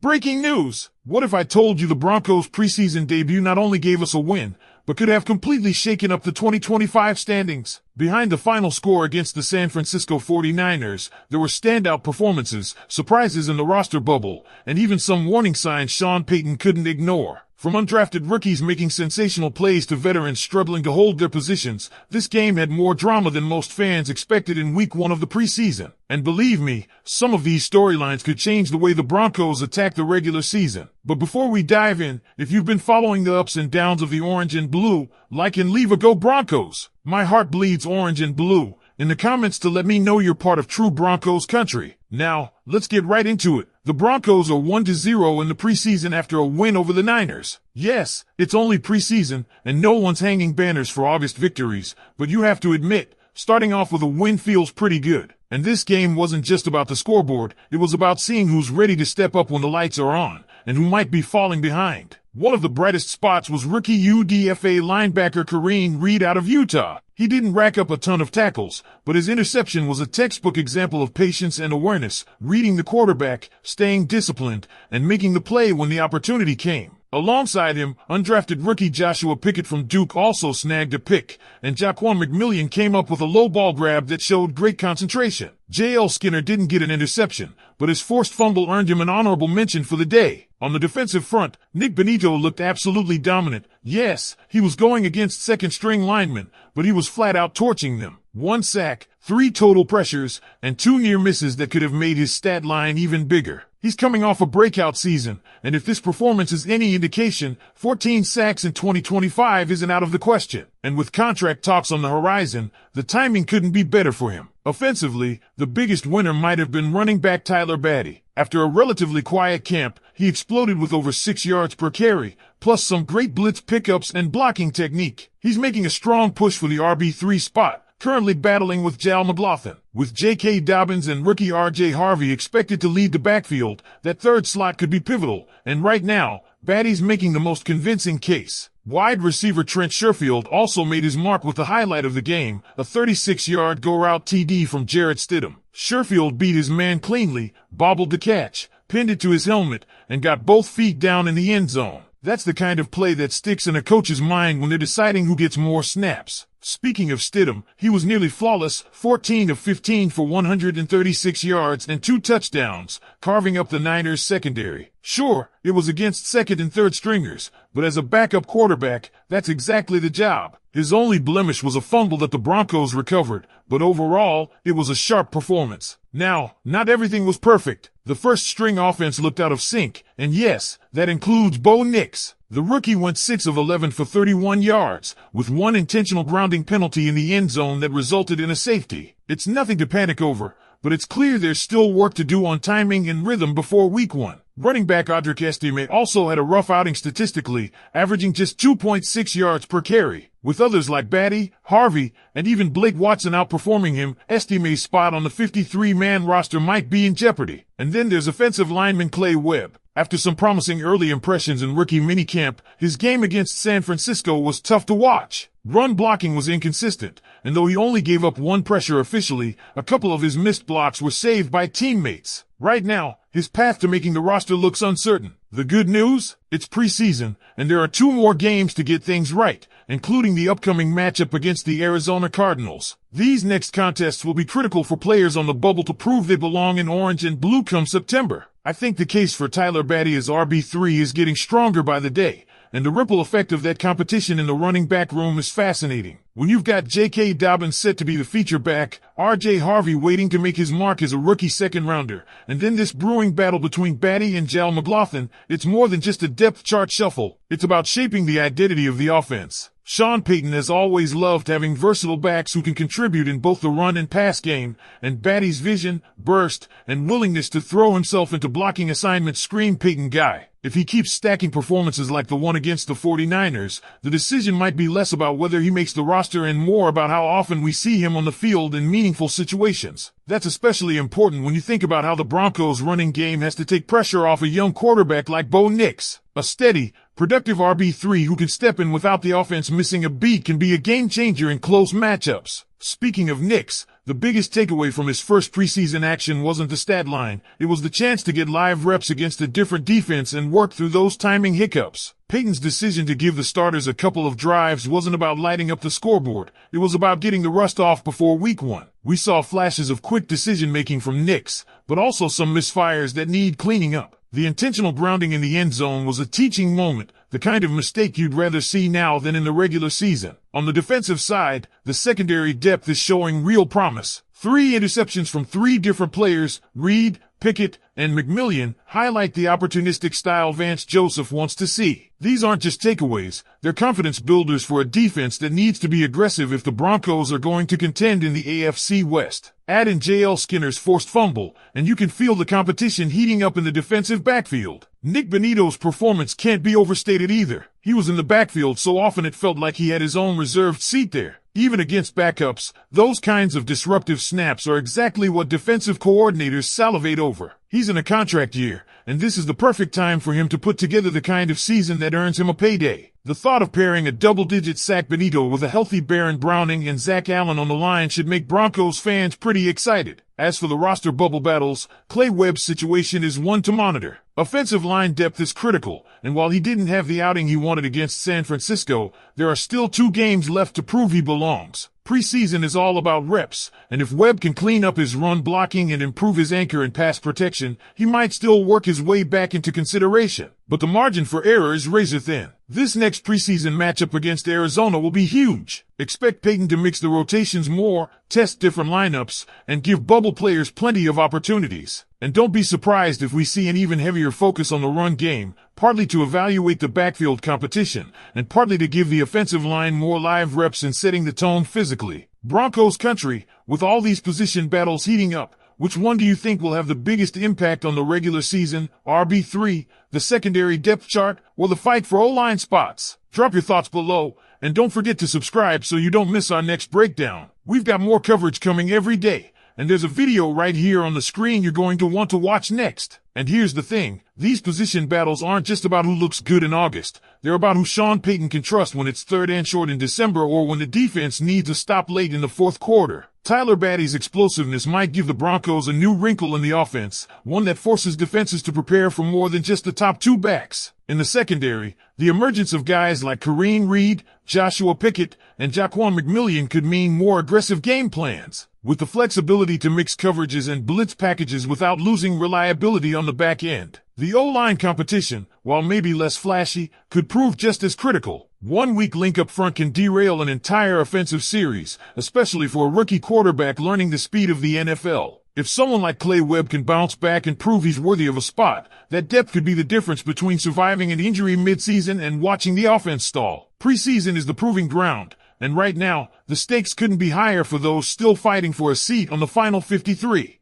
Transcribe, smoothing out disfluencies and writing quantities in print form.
Breaking news! What if I told you the Broncos' preseason debut not only gave us a win, but could have completely shaken up the 2025 standings? Behind the final score against the San Francisco 49ers, there were standout performances, surprises in the roster bubble, and even some warning signs Sean Payton couldn't ignore. From undrafted rookies making sensational plays to veterans struggling to hold their positions, this game had more drama than most fans expected in week 1 of the preseason. And believe me, some of these storylines could change the way the Broncos attack the regular season. But before we dive in, if you've been following the ups and downs of the orange and blue, like and leave a Go Broncos. My heart bleeds orange and blue in the comments to let me know you're part of true Broncos country. Now, let's get right into it. The Broncos are 1-0 in the preseason after a win over the Niners. Yes, it's only preseason, and no one's hanging banners for August victories, but you have to admit, starting off with a win feels pretty good. And this game wasn't just about the scoreboard, it was about seeing who's ready to step up when the lights are on, and who might be falling behind. One of the brightest spots was rookie UDFA linebacker Kareem Reed out of Utah. He didn't rack up a ton of tackles, but his interception was a textbook example of patience and awareness, reading the quarterback, staying disciplined, and making the play when the opportunity came. Alongside him, undrafted rookie Joshua Pickett from Duke also snagged a pick, and Jaquan McMillian came up with a low ball grab that showed great concentration. J.L. Skinner didn't get an interception, but his forced fumble earned him an honorable mention for the day. On the defensive front, Nick Benito looked absolutely dominant. Yes, he was going against second-string linemen, but he was flat-out torching them. 1 sack, 3 total pressures, and 2 near misses that could have made his stat line even bigger. He's coming off a breakout season, and if this performance is any indication, 14 sacks in 2025 isn't out of the question. And with contract talks on the horizon, the timing couldn't be better for him. Offensively, the biggest winner might have been running back Tyler Badie. After a relatively quiet camp, he exploded with over 6 yards per carry, plus some great blitz pickups and blocking technique. He's making a strong push for the RB3 spot, currently battling with Jal McLaughlin. With J.K. Dobbins and rookie R.J. Harvey expected to lead the backfield, that third slot could be pivotal, and right now, Badie's making the most convincing case. Wide receiver Trent Sherfield also made his mark with the highlight of the game, a 36-yard go-route TD from Jarrett Stidham. Sherfield beat his man cleanly, bobbled the catch, pinned it to his helmet, and got both feet down in the end zone. That's the kind of play that sticks in a coach's mind when they're deciding who gets more snaps. Speaking of Stidham, he was nearly flawless, 14 of 15 for 136 yards and 2 touchdowns, carving up the Niners' secondary. Sure, it was against second and third stringers, but as a backup quarterback, that's exactly the job. His only blemish was a fumble that the Broncos recovered, but overall, it was a sharp performance. Now, not everything was perfect. The first-string offense looked out of sync, and yes, that includes Bo Nix. The rookie went 6 of 11 for 31 yards, with 1 intentional grounding penalty in the end zone that resulted in a safety. It's nothing to panic over, but it's clear there's still work to do on timing and rhythm before week 1. Running back Audric Estime also had a rough outing statistically, averaging just 2.6 yards per carry. With others like Badie, Harvey, and even Blake Watson outperforming him, Estime's spot on the 53-man roster might be in jeopardy. And then there's offensive lineman Clay Webb. After some promising early impressions in rookie minicamp, his game against San Francisco was tough to watch. Run blocking was inconsistent, and though he only gave up 1 pressure officially, a couple of his missed blocks were saved by teammates. Right now, his path to making the roster looks uncertain. The good news? It's preseason, and there are 2 more games to get things right, including the upcoming matchup against the Arizona Cardinals. These next contests will be critical for players on the bubble to prove they belong in orange and blue come September. I think the case for Tyler Badie as RB3 is getting stronger by the day, and the ripple effect of that competition in the running back room is fascinating. When you've got J.K. Dobbins set to be the feature back, R.J. Harvey waiting to make his mark as a rookie second-rounder, and then this brewing battle between Badie and Jal McLaughlin, it's more than just a depth chart shuffle. It's about shaping the identity of the offense. Sean Payton has always loved having versatile backs who can contribute in both the run and pass game, and Badie's vision, burst, and willingness to throw himself into blocking assignments scream Payton guy. If he keeps stacking performances like the one against the 49ers, the decision might be less about whether he makes the roster and more about how often we see him on the field in meaningful situations. That's especially important when you think about how the Broncos' running game has to take pressure off a young quarterback like Bo Nix. A steady, productive RB3 who can step in without the offense missing a beat can be a game changer in close matchups. Speaking of Nix, The biggest takeaway from his first preseason action wasn't the stat line, it was the chance to get live reps against a different defense and work through those timing hiccups. Payton's decision to give the starters a couple of drives wasn't about lighting up the scoreboard, it was about getting the rust off before week 1. We saw flashes of quick decision-making from Knicks, but also some misfires that need cleaning up. The intentional grounding in the end zone was a teaching moment, the kind of mistake you'd rather see now than in the regular season. On the defensive side, the secondary depth is showing real promise. 3 interceptions from 3 different players, Reed, Pickett, and McMillian, highlight the opportunistic style Vance Joseph wants to see. These aren't just takeaways, they're confidence builders for a defense that needs to be aggressive if the Broncos are going to contend in the AFC West. Add in J.L. Skinner's forced fumble, and you can feel the competition heating up in the defensive backfield. Nick Bonitto's performance can't be overstated either. He was in the backfield so often it felt like he had his own reserved seat there. Even against backups, those kinds of disruptive snaps are exactly what defensive coordinators salivate over. He's in a contract year, and this is the perfect time for him to put together the kind of season that earns him a payday. The thought of pairing a double-digit sack Bonitto with a healthy Baron Browning and Zach Allen on the line should make Broncos fans pretty excited. As for the roster bubble battles, Clay Webb's situation is one to monitor. Offensive line depth is critical, and while he didn't have the outing he wanted against San Francisco, there are still 2 games left to prove he belongs. Preseason is all about reps, and if Webb can clean up his run blocking and improve his anchor and pass protection, he might still work his way back into consideration. But the margin for error is razor thin. This next preseason matchup against Arizona will be huge. Expect Payton to mix the rotations more, test different lineups, and give bubble players plenty of opportunities. And don't be surprised if we see an even heavier focus on the run game, partly to evaluate the backfield competition, and partly to give the offensive line more live reps in setting the tone physically. Broncos country, with all these position battles heating up, which one do you think will have the biggest impact on the regular season, RB3, the secondary depth chart, or the fight for O-line spots? Drop your thoughts below, and don't forget to subscribe so you don't miss our next breakdown. We've got more coverage coming every day, and there's a video right here on the screen you're going to want to watch next. And here's the thing, these position battles aren't just about who looks good in August, they're about who Sean Payton can trust when it's 3rd and short in December or when the defense needs a stop late in the 4th quarter. Tyler Batty's explosiveness might give the Broncos a new wrinkle in the offense, one that forces defenses to prepare for more than just the top 2 backs. In the secondary, the emergence of guys like Kareem Reed, Joshua Pickett, and Jaquan McMillian could mean more aggressive game plans, with the flexibility to mix coverages and blitz packages without losing reliability on the back end. The O-line competition, while maybe less flashy, could prove just as critical. 1 weak link up front can derail an entire offensive series, especially for a rookie quarterback learning the speed of the NFL. If someone like Clay Webb can bounce back and prove he's worthy of a spot, that depth could be the difference between surviving an injury midseason and watching the offense stall. Preseason is the proving ground, and right now, the stakes couldn't be higher for those still fighting for a seat on the final 53.